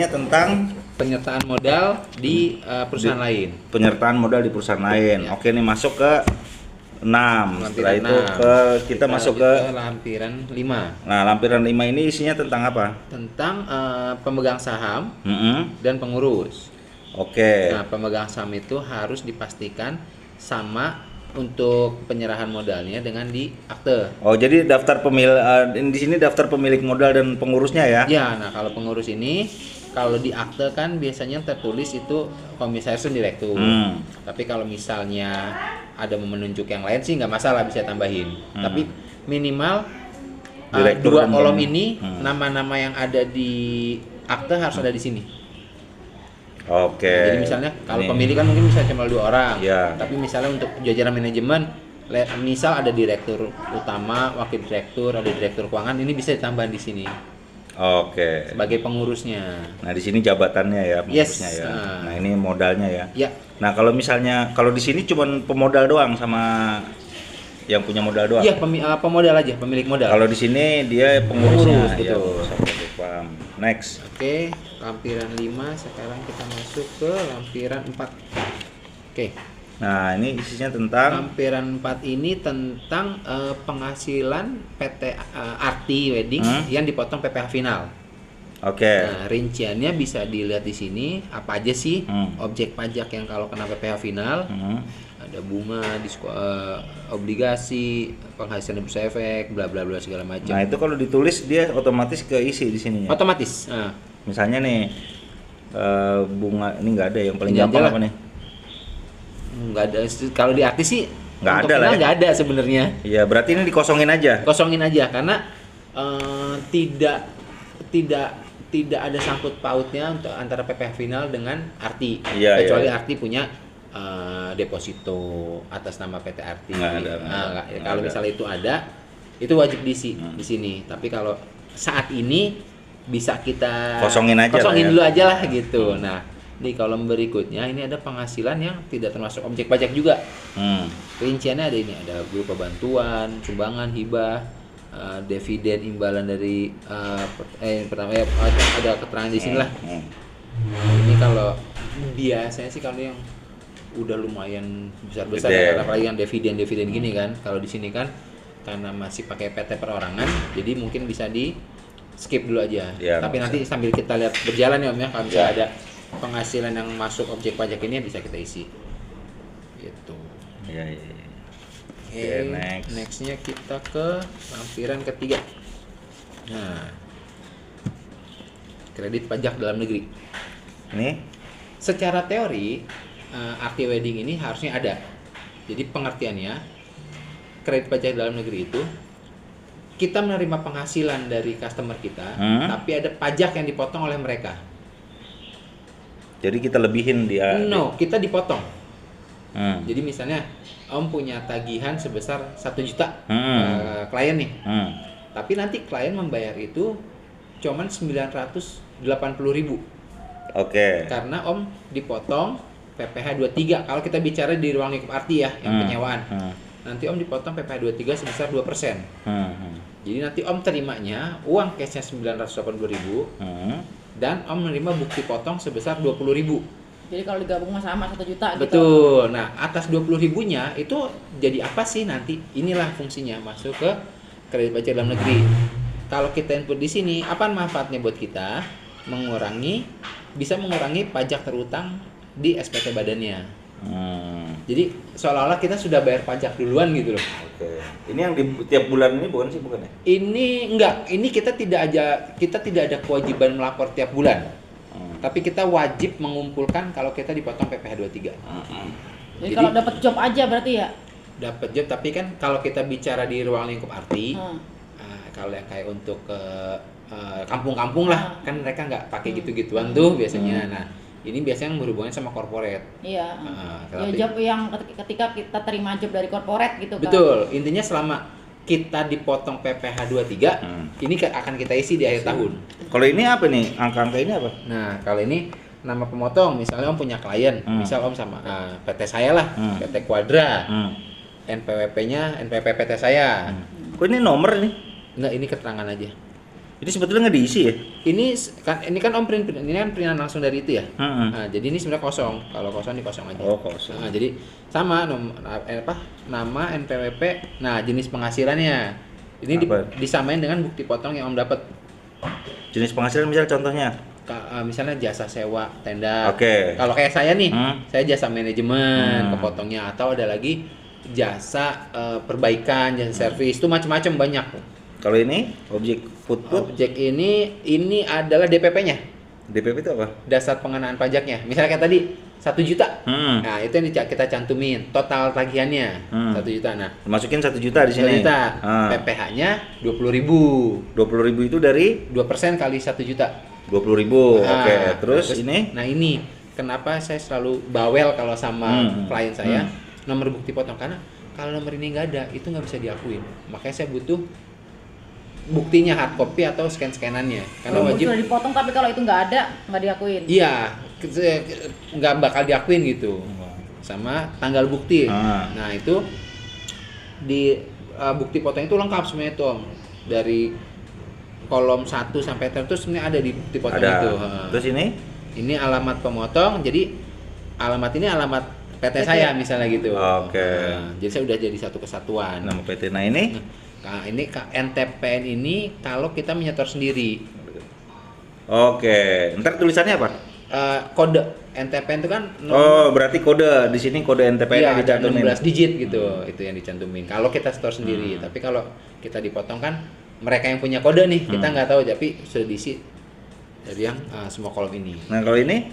Tentang penyertaan modal di perusahaan lain. penyertaan modal di perusahaan lain. Ya. Oke, nih masuk ke 6. Setelah itu kita masuk ke lampiran 5. Nah, lampiran 5 ini isinya tentang apa? Tentang pemegang saham Mm-mm. dan pengurus. Oke. Nah, pemegang saham itu harus dipastikan sama untuk penyerahan modalnya dengan di akte. Oh, jadi daftar pemilik di sini daftar pemilik modal dan pengurusnya ya? Ya, nah kalau pengurus ini kalau di akte kan biasanya tertulis itu komisaris dan direktur. Tapi kalau misalnya ada menunjuk yang lain sih nggak masalah, bisa tambahin. Tapi minimal Direktur dua dan kolom pengurus. ini nama-nama yang ada di akte harus ada di sini. Oke. Nah, jadi misalnya kalau Ini. pemilih kan mungkin bisa cuma 2 orang. Ya. Tapi misalnya untuk jajaran manajemen, misal ada direktur utama, wakil direktur, ada direktur keuangan, ini bisa ditambahin di sini Oke. sebagai pengurusnya. Nah, di sini jabatannya ya, Yes. pengurusnya ya. Nah, ini modalnya ya. Ya, Nah, kalau misalnya kalau di sini cuma pemodal doang sama yang punya modal doang. iya pemodal aja, pemilik modal. Kalau di sini dia pengurusnya. Pengurus, Ya, betul. sampai paham. Next. Oke, lampiran 5, sekarang kita masuk ke lampiran 4. Oke. Nah, ini isinya tentang Lampiran 4 ini tentang penghasilan PT Arti Wedding yang dipotong PPh final. Oke. Nah, rinciannya bisa dilihat di sini apa aja sih objek pajak yang kalau kena PPh final. Ada bunga, obligasi, penghasilan bursa efek, bla bla bla segala macam. Nah, itu kalau ditulis dia otomatis keisi di sininya. Otomatis. Nah, Misalnya nih bunga ini nggak ada, yang paling Ini gampang aja lah. apa nih? nggak ada. Kalau di artis sih Nggak untuk ada lah final ya. nggak ada sebenarnya. Iya, berarti ini dikosongin aja. Kosongin aja karena tidak tidak ada sangkut pautnya untuk antara PPh final dengan Arti. Iya, Kecuali iya. Arti punya deposito atas nama PT Arti. Nggak ada, Kalau misalnya itu ada, itu wajib diisi di sini. Tapi kalau saat ini bisa kita Kosongin aja lah ya. dulu aja lah gitu. Nah, di kolom berikutnya ini ada penghasilan yang tidak termasuk objek pajak juga. Rinciannya ada ini, ada berupa bantuan, sumbangan, hibah, dividen, imbalan dari pertama ya ada keterangan di sini lah. Ini kalau biasanya sih kalau yang udah lumayan besar-besar Gede. ya, apalagi yang dividen gini kan. Kalau di sini kan karena masih pakai PT perorangan, jadi mungkin bisa di skip dulu aja. Ya, Tapi bisa. nanti sambil kita lihat berjalan ya Om ya, kalau misalnya Ya. ada penghasilan yang masuk objek pajak ini bisa kita isi. Gitu. Iya, iya, iya. Oke, next. nextnya kita ke lampiran ketiga. Nah, kredit pajak dalam negeri. Ini Secara teori, Arti Wedding ini harusnya ada. Jadi pengertiannya, kredit pajak dalam negeri itu kita menerima penghasilan dari customer kita, tapi ada pajak yang dipotong oleh mereka. jadi kita lebihin dia. No, kita dipotong. Jadi misalnya Om punya tagihan sebesar 1 juta klien nih. Tapi nanti klien membayar itu cuman 980.000 Oke. karena Om dipotong PPh 23 kalau kita bicara di ruang lingkup Arti ya, yang penyewaan. Nanti Om dipotong PPh 23 sebesar 2%. Jadi nanti Om terimanya uang cashnya 980.000 dan Om menerima bukti potong sebesar 20.000. Jadi kalau digabung sama 1 juta gitu. Betul. Nah, atas 20.000-nya itu jadi apa sih nanti? Inilah fungsinya masuk ke kredit pajak dalam negeri. Kalau kita input di sini, apa manfaatnya buat kita? Bisa mengurangi pajak terutang di SPT badannya. Jadi seolah-olah kita sudah bayar pajak duluan gitu loh. Oke. Ini yang di tiap bulan ini bukan ya? Ini enggak, ini kita tidak ada kewajiban melapor tiap bulan. Tapi kita wajib mengumpulkan kalau kita dipotong PPh 23. Jadi kalau dapat job aja berarti ya. Dapat job, tapi kan kalau kita bicara di ruang lingkup Arti, kalau yang kayak untuk ke kampung-kampung lah, kan mereka nggak pakai gitu-gituan tuh biasanya. Nah, ini biasanya yang berhubungan sama corporate. Iya. Ya Tapi- job yang ketika kita terima job dari corporate gitu kan. Betul, intinya selama kita dipotong PPh 23, ini akan kita isi di akhir tahun. Kalau ini apa nih? Angka-angka ini apa? Nah, kalau ini nama pemotong, misalnya Om punya klien, misal Om sama PT saya lah, PT Quadra, NPWP-nya NPWP PT saya. Kok ini nomor nih? Enggak, ini keterangan aja. Ini sebetulnya nggak diisi ya? Ini kan om print, ini kan printan langsung dari itu ya. Hmm. Nah, jadi ini sebenarnya kosong. Kalau kosong ini kosong aja. Oh, kosong. Nah, jadi sama nama, NPWP. Nah, jenis penghasilannya. Ini Apa? disamain dengan bukti potong yang om dapat. Jenis penghasilan misalnya contohnya? Misalnya jasa sewa tenda. Oke. Kalau kayak saya nih, Hmm. saya jasa manajemen, kepotongnya, atau ada lagi jasa perbaikan, jasa servis, itu macam-macam banyak. Kalau ini objek put-put, Objek ini adalah DPP-nya, DPP itu apa? dasar pengenaan pajaknya. Misalnya kayak tadi 1 juta. Hmm. Nah, itu yang kita cantumin total tagihannya 1 juta. Nah, Masukin 1 juta di 1 sini. juta. Ah. PPh-nya 20.000. 20.000 itu dari 2% kali 1 juta. 20.000. Nah, Oke. Terus ini? Nah, ini kenapa saya selalu bawel kalau sama klien saya nomor bukti potong, karena kalau nomor ini nggak ada, itu nggak bisa diakuin. Makanya saya butuh buktinya hard copy atau scan-scanannya, karena Kalau wajib. sudah dipotong tapi kalau itu nggak ada, nggak diakuin. Iya, nggak bakal diakuin gitu. Sama tanggal bukti. Ah. Nah, itu di bukti potong itu lengkap semuanya tuh, Om. Dari kolom 1 sampai 10 itu sebenarnya ada di bukti potong Ada. itu. Terus ini? Ini alamat pemotong, jadi alamat ini alamat PT saya misalnya gitu. Oke. Nah, jadi saya udah jadi satu kesatuan. Nama PT. Nah ini? Nah, ini NTPN ini kalau kita menyetor sendiri. Oke. Ntar tulisannya apa? Kode NTPN itu kan Oh, berarti kode di sini kode NTPN iya, yang ada dicantumin. 16 digit gitu. Itu yang dicantumin. Kalau kita store sendiri, tapi kalau kita dipotong kan mereka yang punya kode nih, kita nggak tahu, tapi sudah diisi dari yang semua kolom ini. Nah kalau ini?